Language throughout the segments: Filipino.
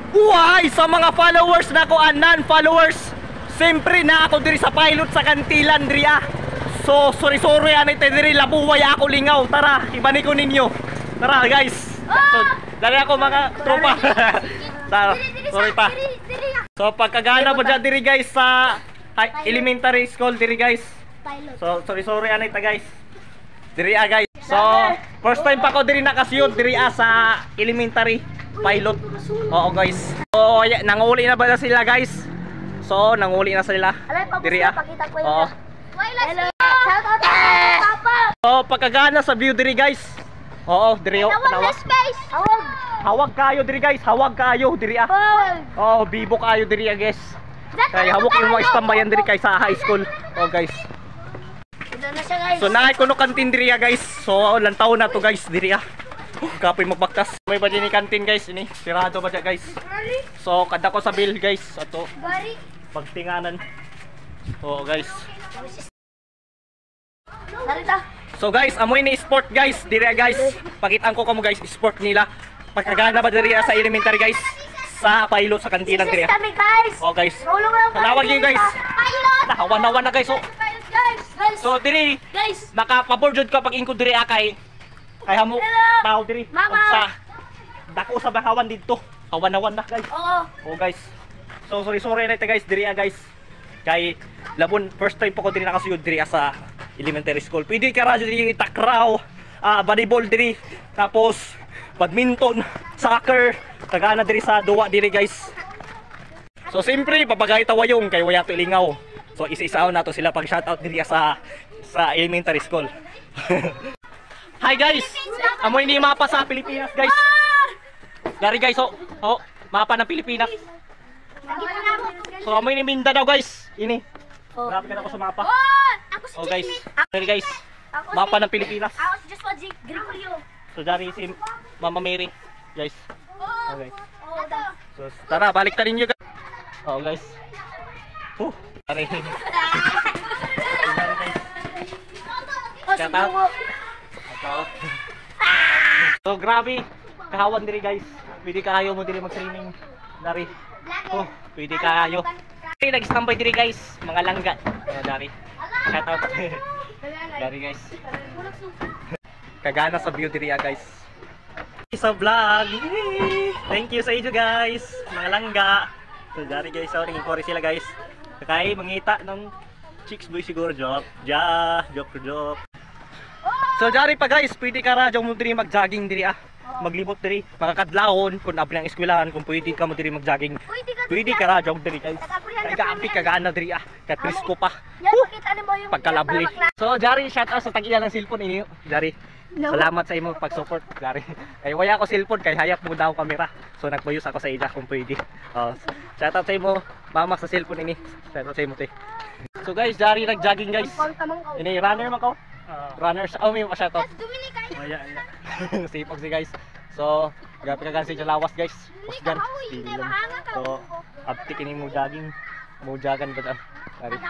Uy, sa mga followers na ko and non-followers, siyempre na ako diri sa pilot sa Kantilan diri ah. So, sorry anay tayo diri, labuway ako lingaw. Tara, ibani ko ninyo. Tara guys. So, dali ako mga tropa. Sorry pa. So, pagkagana mo dyan diri guys sa elementary school diri guys. So, sorry anay ta guys. Diri guys. So, first time pa ko diri nakasiyod diri sa elementary pilot. Oo guys. So, nanguli na ba sila guys? So, nanguli na sila. Diri Oo. So, pagkagana sa view diri guys. Oo, diri hawag kayo diri guys. Hawag kayo diri Oo, bibo kayo diri guys. Kaya hawak yung mga istambayan diri kay sa high school. Oo guys. So naay kuno kantin diri guys. So lantaw na to guys diri kapoy magbaktas. May ba din ni kantin guys ini? Sirado ba siya guys? So kada ko sa bill guys ato. Pagtinganan. Oo guys. So guys, amoy ni sport guys diri guys. Pakitaan ko kamo guys sport nila. Pagkagana ba diri sa elementary guys? Sa pilot sa kantinan diri. Oh guys. Tawag niyo guys. Nahawan na guys. So diri guys, naka-pabor jud ka pag ingko diri kay hamo tao diri. Sa dako sa bahawan didto. Hawan na guys. Oo guys. So sorry na guys diri guys. Kay labon first time pa ko diri nakasuyod diri sa elementary school. Pwede ka ra diri takraw, volleyball diri, tapos badminton, soccer, tagana diri sa duwa diri guys. So siyempre papagay tawayong kay waya to ilingaw. So isa-isaon nato sila pag shoutout diri sa elementary school. Hi guys. Amoy ni mapa sa Pilipinas guys. Dari guys mapa ng Pilipinas. So amoy ni Mindanao guys. Ini. Grabe ka na ako sa mapa. Oh guys. Dari guys. Mapa ng Pilipinas. So dari si Mama Mary guys. Okay. So tara balik ta ninyo guys. Oh guys. Tari. So grabe kahawan diri guys. Pwede kayo mo diri mag-training dari. Pwede kayo. Nag-standby diri guys, mga langga. Dari. Shout out. Dari guys. Kagana sa view diri guys. Sa vlog. Thank you sa inyo guys, mga langga. So dari guys, tingin ko rin sila guys. Kaya mangita ng chicks boy siguro joke. Joke. So dari pa guys, pwede ka radyo mo diri mag-jogging diri maglibot diri, makakadlawon kung abli ang eskwelahan, kung pwede ka mo diri mag-jogging. Pwede ka radyo diri guys. Kaya kaampi kagana diri kay presko pa. Pagkalabli. So dari shout out sa tag-iya ng cellphone ini. Dari. Salamat sa imo pag-support dari. Kay waya ko cellphone kay hayap mo daw kamera. So nagbayos ako sa iya kung pwede. Shout out sa imo mama sa cellphone ini. Shout out sa imo te. So guys, dari nag-jogging guys. Ini runner man ko. Runners, may shout out. Waya. Sipag si guys. So, grabe ka kasi sa lawas guys. Pusgan. So, uptik ini mo jogging. Mo joggan ba dari.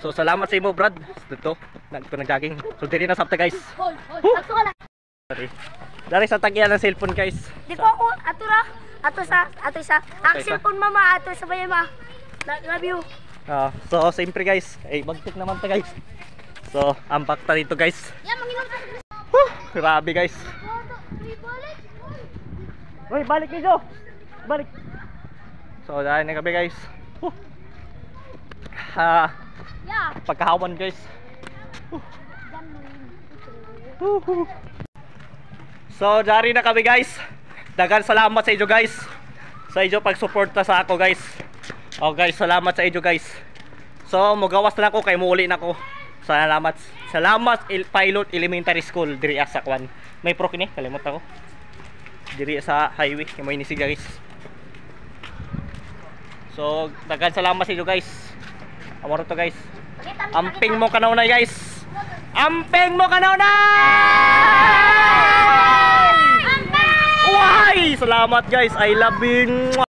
So, salamat sa imo brad. Dito, nag-jogging. So, diri na sabta guys. Dari sa tagyan ng cellphone guys. Di ko ako ato sa ang cellphone mama ato sa bayan ma. Love you. So siyempre guys, bagtik naman ta guys. So ambak ta dito guys. Grabe guys. Hoy, balik niyo. Balik. So dahil na kami guys. Pagkahawan guys. So dari na kami guys. Dagan salamat sa inyo guys. Sa inyo pag-suporta sa ako guys. Oh guys, salamat sa inyo guys. So mugawas na ako kay muuli na ako. Salamat Pilot Elementary School diri sa Kwan. May pro kini, kalimot ako. Diri sa highway, mo ini siya guys. So dagan salamat sa inyo guys. Amoro to guys. Amping mo kanaw na guys. Amping mo kanaw na! Why! Salamat guys. I love you.